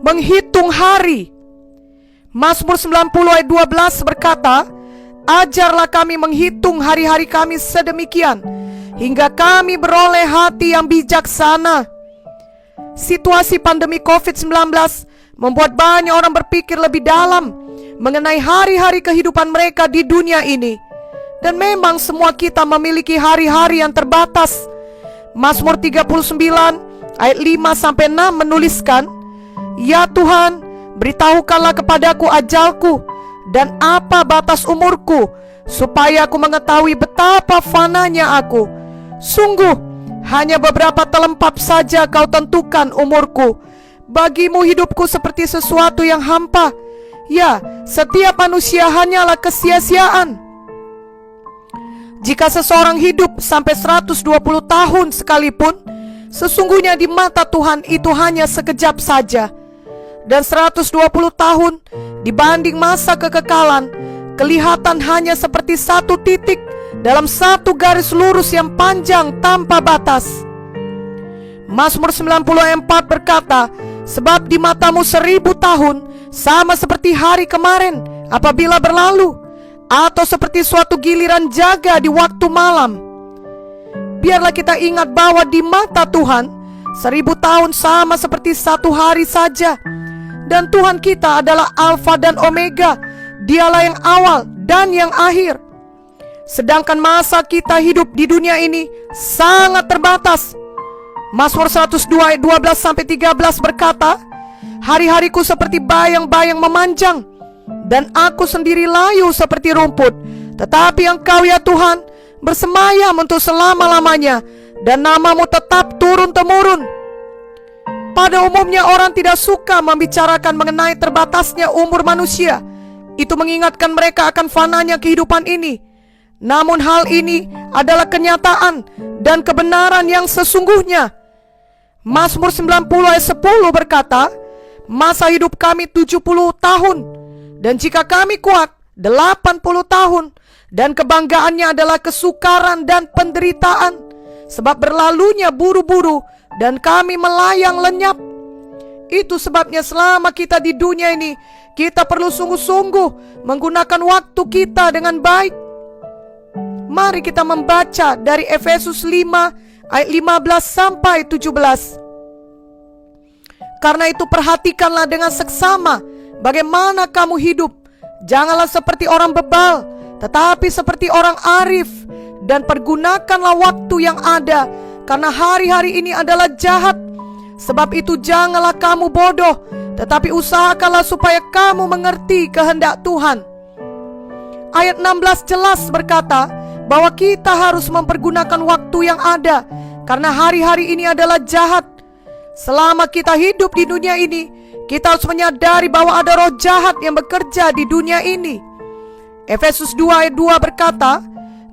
menghitung hari. Mazmur 90 ayat 12 berkata, ajarlah kami menghitung hari-hari kami sedemikian, hingga kami beroleh hati yang bijaksana. Situasi pandemi COVID-19 membuat banyak orang berpikir lebih dalam mengenai hari-hari kehidupan mereka di dunia ini. Dan memang semua kita memiliki hari-hari yang terbatas. Mazmur 39 ayat 5-6 menuliskan, ya Tuhan, beritahukanlah kepadaku ajalku dan apa batas umurku, supaya aku mengetahui betapa fananya aku. Sungguh, hanya beberapa telempap saja kau tentukan umurku. Bagimu hidupku seperti sesuatu yang hampa. Ya, setiap manusia hanyalah kesia-siaan. Jika seseorang hidup sampai 120 tahun sekalipun, sesungguhnya di mata Tuhan itu hanya sekejap saja. Dan 120 tahun dibanding masa kekekalan kelihatan hanya seperti satu titik dalam satu garis lurus yang panjang tanpa batas. Mazmur 94 berkata, sebab di matamu 1000 tahun sama seperti hari kemarin apabila berlalu, atau seperti suatu giliran jaga di waktu malam. Biarlah kita ingat bahwa di mata Tuhan 1000 tahun sama seperti satu hari saja. Dan Tuhan kita adalah Alfa dan Omega. Dialah yang awal dan yang akhir. Sedangkan masa kita hidup di dunia ini sangat terbatas. Mazmur 102 ayat 12-13 berkata, hari-hariku seperti bayang-bayang memanjang, dan aku sendiri layu seperti rumput. Tetapi Engkau ya Tuhan bersemayam untuk selama-lamanya, dan namamu tetap turun-temurun. Pada umumnya orang tidak suka membicarakan mengenai terbatasnya umur manusia. Itu mengingatkan mereka akan fananya kehidupan ini. Namun hal ini adalah kenyataan dan kebenaran yang sesungguhnya. Mazmur 90 ayat 10 berkata, masa hidup kami 70 tahun, dan jika kami kuat 80 tahun, dan kebanggaannya adalah kesukaran dan penderitaan, sebab berlalunya buru-buru dan kami melayang lenyap. Itu sebabnya selama kita di dunia ini, kita perlu sungguh-sungguh menggunakan waktu kita dengan baik. Mari kita membaca dari Efesus 5 ayat 15-17. Karena itu perhatikanlah dengan seksama bagaimana kamu hidup. Janganlah seperti orang bebal, tetapi seperti orang arif. Dan pergunakanlah waktu yang ada, karena hari-hari ini adalah jahat. Sebab itu janganlah kamu bodoh, tetapi usahakanlah supaya kamu mengerti kehendak Tuhan. Ayat 16 jelas berkata bahwa kita harus mempergunakan waktu yang ada, karena hari-hari ini adalah jahat. Selama kita hidup di dunia ini, kita harus menyadari bahwa ada roh jahat yang bekerja di dunia ini. Efesus 2 ayat 2 berkata,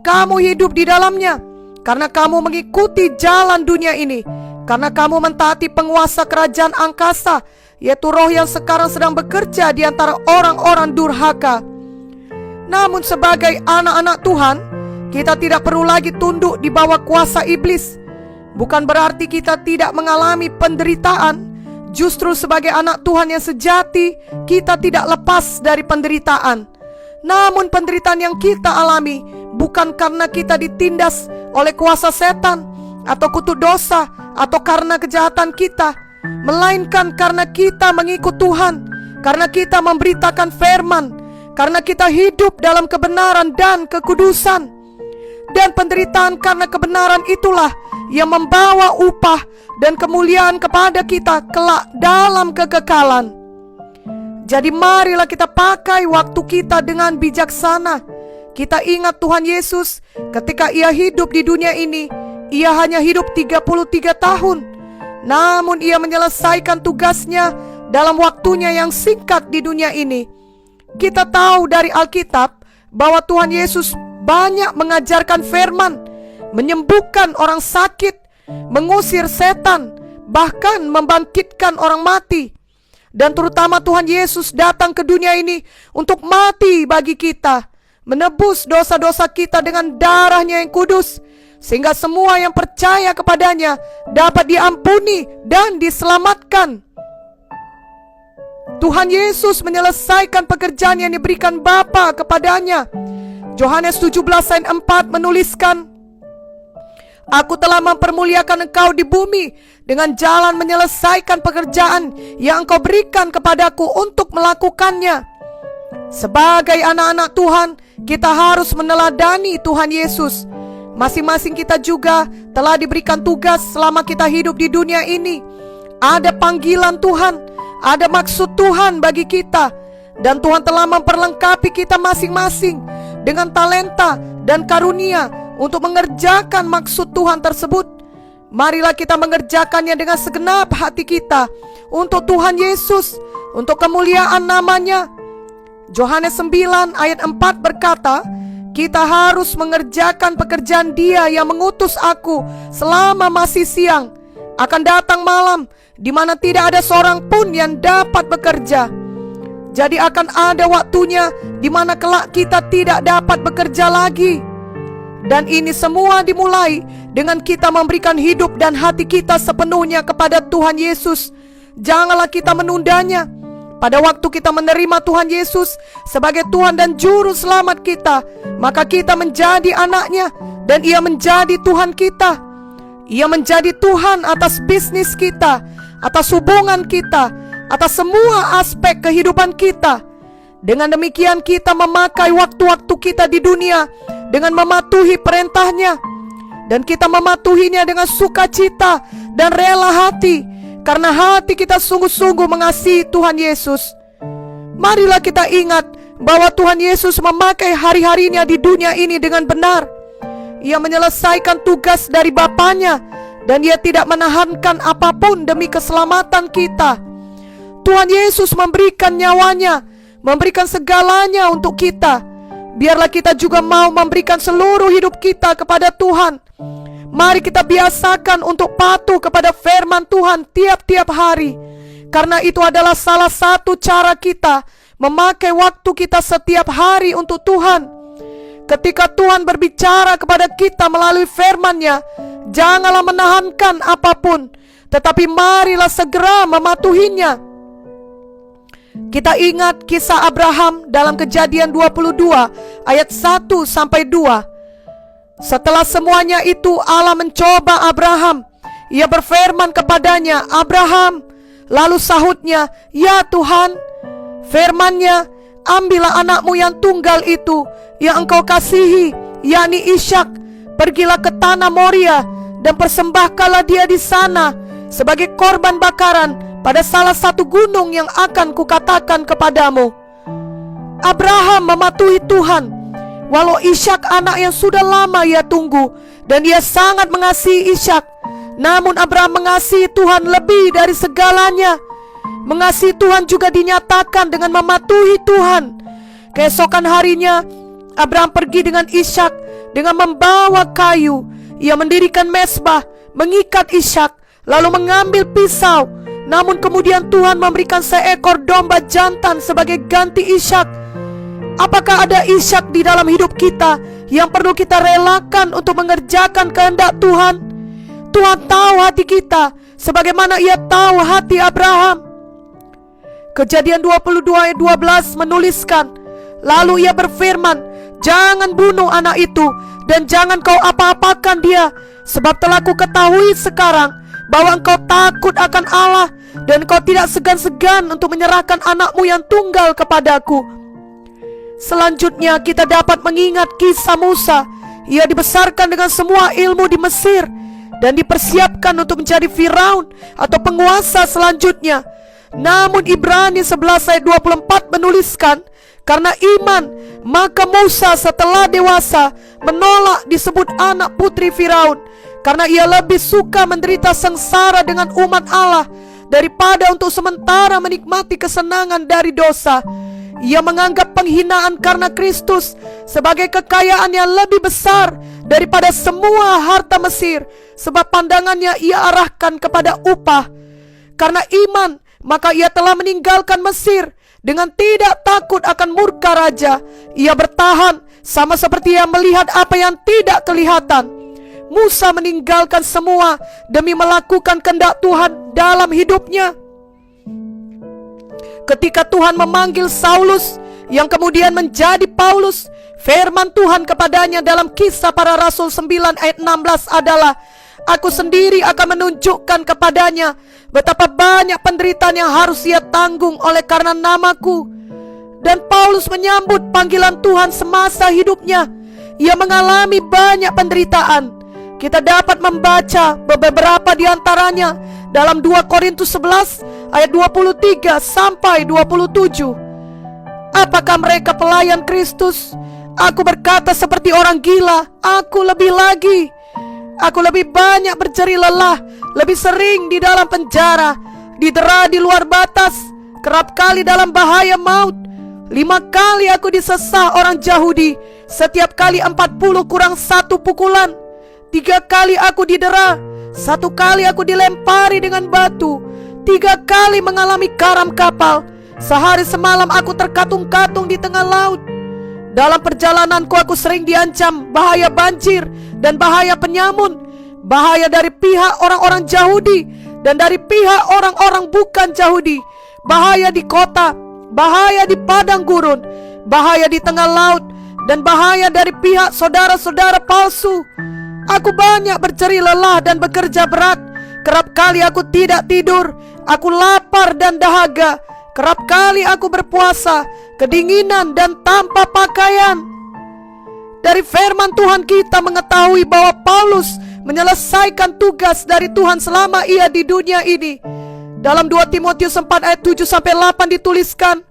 kamu hidup di dalamnya, karena kamu mengikuti jalan dunia ini, karena kamu mentaati penguasa kerajaan angkasa, yaitu roh yang sekarang sedang bekerja di antara orang-orang durhaka. Namun sebagai anak-anak Tuhan, kita tidak perlu lagi tunduk di bawah kuasa iblis. Bukan berarti kita tidak mengalami penderitaan. Justru sebagai anak Tuhan yang sejati, kita tidak lepas dari penderitaan. Namun penderitaan yang kita alami bukan karena kita ditindas oleh kuasa setan atau kutu dosa atau karena kejahatan kita, melainkan karena kita mengikut Tuhan, karena kita memberitakan firman, karena kita hidup dalam kebenaran dan kekudusan. Dan penderitaan karena kebenaran itulah yang membawa upah dan kemuliaan kepada kita kelak dalam kekekalan. Jadi marilah kita pakai waktu kita dengan bijaksana. Kita ingat Tuhan Yesus ketika Ia hidup di dunia ini, Ia hanya hidup 33 tahun. Namun Ia menyelesaikan tugasnya dalam waktunya yang singkat di dunia ini. Kita tahu dari Alkitab bahwa Tuhan Yesus banyak mengajarkan firman, menyembuhkan orang sakit, mengusir setan, bahkan membangkitkan orang mati. Dan terutama Tuhan Yesus datang ke dunia ini untuk mati bagi kita, menebus dosa-dosa kita dengan darah-Nya yang kudus, sehingga semua yang percaya kepadanya dapat diampuni dan diselamatkan. Tuhan Yesus menyelesaikan pekerjaan yang diberikan Bapa kepadanya. Yohanes 17 ayat 4 menuliskan, Aku telah mempermuliakan engkau di bumi dengan jalan menyelesaikan pekerjaan yang engkau berikan kepadaku untuk melakukannya. Sebagai anak-anak Tuhan, kita harus meneladani Tuhan Yesus. Masing-masing kita juga telah diberikan tugas selama kita hidup di dunia ini. Ada panggilan Tuhan, ada maksud Tuhan bagi kita, dan Tuhan telah memperlengkapi kita masing-masing dengan talenta dan karunia untuk mengerjakan maksud Tuhan tersebut. Marilah kita mengerjakannya dengan segenap hati kita untuk Tuhan Yesus, untuk kemuliaan namanya. Yohanes 9 ayat 4 berkata, kita harus mengerjakan pekerjaan Dia yang mengutus aku selama masih siang. Akan datang malam di mana tidak ada seorang pun yang dapat bekerja. Jadi akan ada waktunya di mana kelak kita tidak dapat bekerja lagi. Dan ini semua dimulai dengan kita memberikan hidup dan hati kita sepenuhnya kepada Tuhan Yesus. Janganlah kita menundanya. Pada waktu kita menerima Tuhan Yesus sebagai Tuhan dan Juru Selamat kita, maka kita menjadi anaknya dan Ia menjadi Tuhan kita. Ia menjadi Tuhan atas bisnis kita, atas hubungan kita, atas semua aspek kehidupan kita. Dengan demikian kita memakai waktu-waktu kita di dunia dengan mematuhi perintahnya, dan kita mematuhinya dengan sukacita dan rela hati, karena hati kita sungguh-sungguh mengasihi Tuhan Yesus. Marilah kita ingat bahwa Tuhan Yesus memakai hari-harinya di dunia ini dengan benar. Ia menyelesaikan tugas dari Bapanya, dan Ia tidak menahankan apapun demi keselamatan kita. Tuhan Yesus memberikan nyawanya, memberikan segalanya untuk kita. Biarlah kita juga mau memberikan seluruh hidup kita kepada Tuhan. Mari kita biasakan untuk patuh kepada firman Tuhan tiap-tiap hari, karena itu adalah salah satu cara kita memakai waktu kita setiap hari untuk Tuhan. Ketika Tuhan berbicara kepada kita melalui firman-Nya, janganlah menahankan apapun, tetapi marilah segera mematuhinya. Kita ingat kisah Abraham dalam Kejadian 22 ayat 1-2. Setelah semuanya itu Allah mencoba Abraham. Ia berfirman kepadanya, Abraham. Lalu sahutnya, ya Tuhan. Firman-Nya, ambillah anakmu yang tunggal itu yang engkau kasihi, yakni Ishak. Pergilah ke tanah Moria dan persembahkanlah dia di sana sebagai korban bakaran pada salah satu gunung yang akan kukatakan kepadamu. Abraham mematuhi Tuhan, walau Ishak anak yang sudah lama ia tunggu, dan ia sangat mengasihi Ishak. Namun Abraham mengasihi Tuhan lebih dari segalanya. Mengasihi Tuhan juga dinyatakan dengan mematuhi Tuhan. Keesokan harinya Abraham pergi dengan Ishak dengan membawa kayu. Ia mendirikan mezbah, mengikat Ishak, lalu mengambil pisau. Namun kemudian Tuhan memberikan seekor domba jantan sebagai ganti Ishak. Apakah ada Ishak di dalam hidup kita yang perlu kita relakan untuk mengerjakan kehendak Tuhan? Tuhan tahu hati kita sebagaimana Ia tahu hati Abraham. Kejadian 22 ayat 12 menuliskan, lalu Ia berfirman, jangan bunuh anak itu dan jangan kau apa-apakan dia, sebab telah ku ketahui sekarang bahwa engkau takut akan Allah, dan kau tidak segan-segan untuk menyerahkan anakmu yang tunggal kepadaku. Selanjutnya kita dapat mengingat kisah Musa. Ia dibesarkan dengan semua ilmu di Mesir dan dipersiapkan untuk menjadi Firaun atau penguasa selanjutnya. Namun Ibrani 11 ayat 24 menuliskan, karena iman maka Musa setelah dewasa menolak disebut anak putri Firaun, karena ia lebih suka menderita sengsara dengan umat Allah daripada untuk sementara menikmati kesenangan dari dosa. Ia menganggap penghinaan karena Kristus sebagai kekayaan yang lebih besar daripada semua harta Mesir, sebab pandangannya ia arahkan kepada upah. Karena iman, maka ia telah meninggalkan Mesir dengan tidak takut akan murka raja. Ia bertahan sama seperti yang melihat apa yang tidak kelihatan. Musa meninggalkan semua demi melakukan kehendak Tuhan dalam hidupnya. ketika Tuhan memanggil Saulus yang kemudian menjadi Paulus, firman Tuhan kepadanya dalam Kisah Para Rasul 9 ayat 16 adalah, Aku sendiri akan menunjukkan kepadanya betapa banyak penderitaan yang harus ia tanggung oleh karena namaku. Dan Paulus menyambut panggilan Tuhan semasa hidupnya. Ia mengalami banyak penderitaan. Kita dapat membaca beberapa di antaranya dalam 2 Korintus 11 ayat 23 sampai 27. Apakah mereka pelayan Kristus? Aku berkata seperti orang gila, aku lebih lagi. Aku lebih banyak berjerih lelah, lebih sering di dalam penjara, didera di luar batas, kerap kali dalam bahaya maut. 5 kali aku disesah orang Yahudi, setiap kali 40 kurang 1 pukulan. 3 kali aku didera, 1 kali aku dilempari dengan batu, 3 kali mengalami karam kapal. Sehari semalam aku terkatung-katung di tengah laut. Dalam perjalananku aku sering diancam bahaya banjir dan bahaya penyamun, bahaya dari pihak orang-orang Yahudi dan dari pihak orang-orang bukan Yahudi, bahaya di kota, bahaya di padang gurun, bahaya di tengah laut, dan bahaya dari pihak saudara-saudara palsu. Aku banyak berjerih lelah dan bekerja berat. Kerap kali aku tidak tidur, aku lapar dan dahaga. Kerap kali aku berpuasa, kedinginan dan tanpa pakaian. Dari firman Tuhan kita mengetahui bahwa Paulus menyelesaikan tugas dari Tuhan selama ia di dunia ini. Dalam 2 Timotius 4 ayat 7 sampai 8 dituliskan,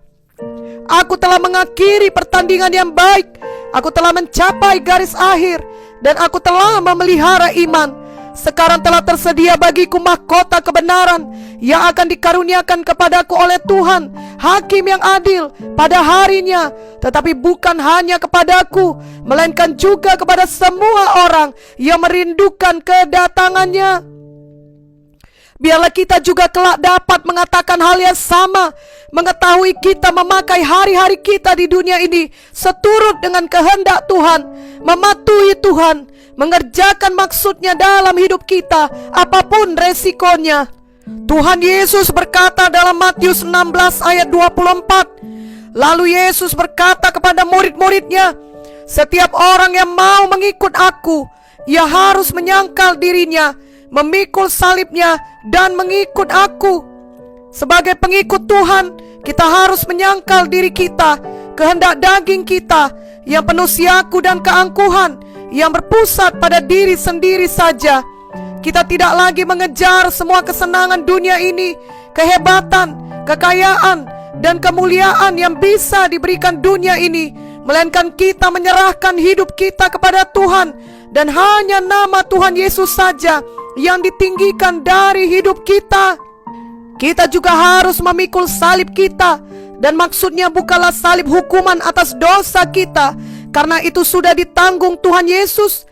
Aku telah mengakhiri pertandingan yang baik, aku telah mencapai garis akhir, dan aku telah memelihara iman. Sekarang telah tersedia bagiku mahkota kebenaran yang akan dikaruniakan kepadaku oleh Tuhan, Hakim yang adil, pada harinya. Tetapi bukan hanya kepadaku, melainkan juga kepada semua orang yang merindukan kedatangannya. Biarlah kita juga kelak dapat mengatakan hal yang sama, mengetahui kita memakai hari-hari kita di dunia ini seturut dengan kehendak Tuhan, mematuhi Tuhan, mengerjakan maksudnya dalam hidup kita, apapun resikonya. Tuhan Yesus berkata dalam Matius 16 ayat 24, Lalu Yesus berkata kepada murid-muridnya, Setiap orang yang mau mengikut aku, ia harus menyangkal dirinya, memikul salibnya, dan mengikut aku. Sebagai pengikut Tuhan, kita harus menyangkal diri kita, kehendak daging kita yang penuh siaku dan keangkuhan, yang berpusat pada diri sendiri saja. Kita tidak lagi mengejar semua kesenangan dunia ini, kehebatan, kekayaan, dan kemuliaan yang bisa diberikan dunia ini, melainkan kita menyerahkan hidup kita kepada Tuhan, dan hanya nama Tuhan Yesus saja yang ditinggikan dari hidup kita. Kita juga harus memikul salib kita, dan maksudnya bukanlah salib hukuman atas dosa kita, karena itu sudah ditanggung Tuhan Yesus.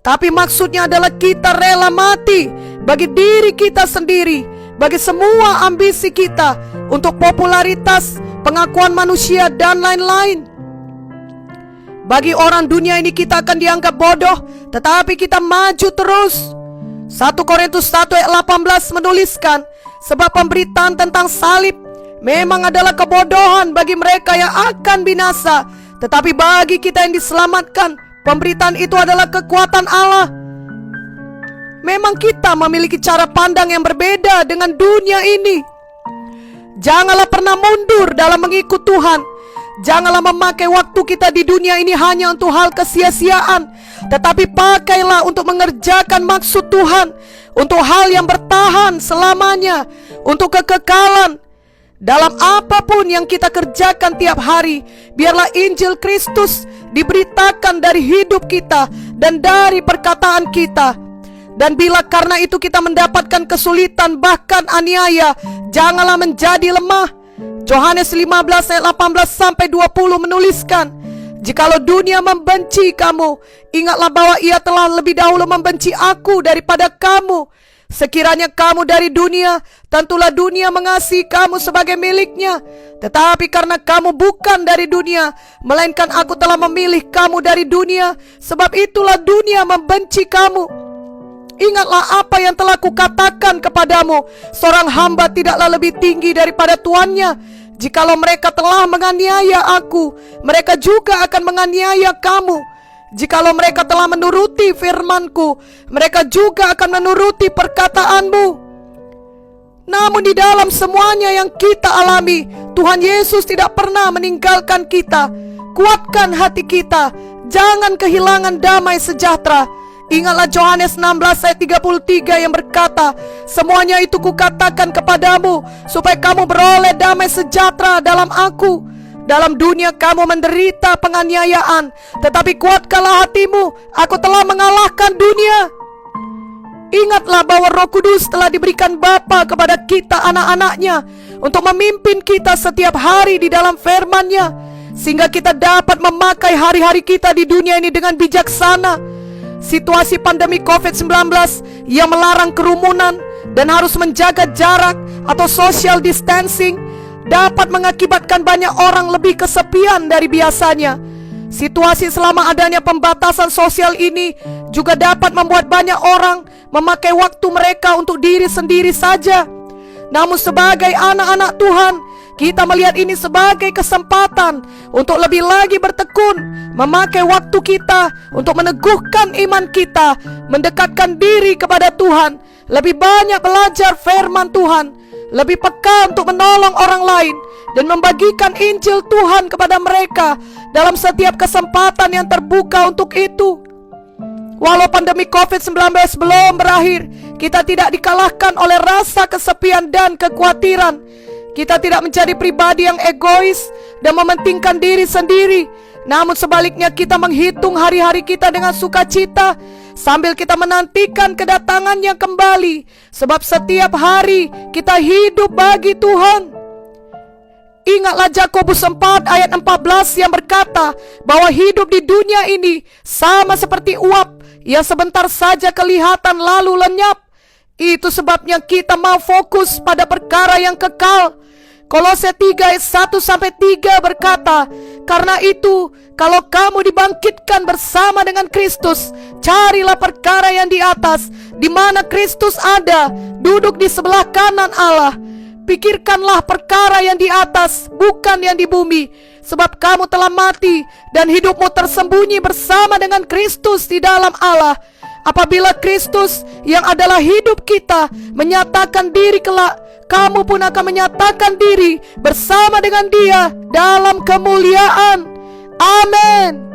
Tapi maksudnya adalah kita rela mati bagi diri kita sendiri, bagi semua ambisi kita, untuk popularitas, pengakuan manusia, dan lain-lain. Bagi orang dunia ini kita akan dianggap bodoh, tetapi kita maju terus. 1 Korintus 1 ayat 18 menuliskan, Sebab pemberitaan tentang salib memang adalah kebodohan bagi mereka yang akan binasa, tetapi bagi kita yang diselamatkan, pemberitaan itu adalah kekuatan Allah. Memang kita memiliki cara pandang yang berbeda dengan dunia ini. Janganlah pernah mundur dalam mengikut Tuhan. Janganlah memakai waktu kita di dunia ini hanya untuk hal kesia-siaan, tetapi pakailah untuk mengerjakan maksud Tuhan, untuk hal yang bertahan selamanya, untuk kekekalan. Dalam apapun yang kita kerjakan tiap hari, biarlah Injil Kristus diberitakan dari hidup kita dan dari perkataan kita. Dan bila karena itu kita mendapatkan kesulitan, bahkan aniaya, janganlah menjadi lemah. Yohanes 15 ayat 18 sampai 20 menuliskan, Jikalau dunia membenci kamu, ingatlah bahwa ia telah lebih dahulu membenci aku daripada kamu. Sekiranya kamu dari dunia, tentulah dunia mengasihi kamu sebagai miliknya. Tetapi karena kamu bukan dari dunia, melainkan aku telah memilih kamu dari dunia, sebab itulah dunia membenci kamu. Ingatlah apa yang telah kukatakan kepadamu, seorang hamba tidaklah lebih tinggi daripada tuannya, Jikalau mereka telah menganiaya aku, mereka juga akan menganiaya kamu. Jikalau mereka telah menuruti firman-Ku, mereka juga akan menuruti perkataan-Mu. Namun di dalam semuanya yang kita alami, Tuhan Yesus tidak pernah meninggalkan kita. Kuatkan hati kita, jangan kehilangan damai sejahtera. Ingatlah Yohanes 16 ayat 33 yang berkata, semuanya itu kukatakan kepadamu, supaya kamu beroleh damai sejahtera dalam aku. Dalam dunia kamu menderita penganiayaan, tetapi kuatkanlah hatimu, aku telah mengalahkan dunia. Ingatlah bahwa Roh Kudus telah diberikan Bapa kepada kita anak-anaknya untuk memimpin kita setiap hari di dalam firman-Nya, sehingga kita dapat memakai hari-hari kita di dunia ini dengan bijaksana. Situasi pandemi COVID-19 yang melarang kerumunan dan harus menjaga jarak atau social distancing dapat mengakibatkan banyak orang lebih kesepian dari biasanya. Situasi selama adanya pembatasan sosial ini juga dapat membuat banyak orang memakai waktu mereka untuk diri sendiri saja. Namun sebagai anak-anak Tuhan, kita melihat ini sebagai kesempatan untuk lebih lagi bertekun, memakai waktu kita untuk meneguhkan iman kita, mendekatkan diri kepada Tuhan, lebih banyak belajar firman Tuhan, lebih peka untuk menolong orang lain, dan membagikan Injil Tuhan kepada mereka dalam setiap kesempatan yang terbuka untuk itu. Walau pandemi COVID-19 belum berakhir, kita tidak dikalahkan oleh rasa kesepian dan kekhawatiran. Kita tidak menjadi pribadi yang egois dan mementingkan diri sendiri. Namun sebaliknya kita menghitung hari-hari kita dengan sukacita, sambil kita menantikan kedatangannya kembali. Sebab setiap hari kita hidup bagi Tuhan. Ingatlah Yakobus 4 ayat 14 yang berkata bahwa hidup di dunia ini sama seperti uap yang sebentar saja kelihatan lalu lenyap. Itu sebabnya kita mau fokus pada perkara yang kekal. Kolose 3 ayat 1-3 berkata, karena itu, kalau kamu dibangkitkan bersama dengan Kristus, carilah perkara yang di atas, di mana Kristus ada, duduk di sebelah kanan Allah. Pikirkanlah perkara yang di atas, bukan yang di bumi, sebab kamu telah mati, dan hidupmu tersembunyi bersama dengan Kristus di dalam Allah. Apabila Kristus yang adalah hidup kita menyatakan diri kelak, kamu pun akan menyatakan diri bersama dengan Dia dalam kemuliaan. Amin.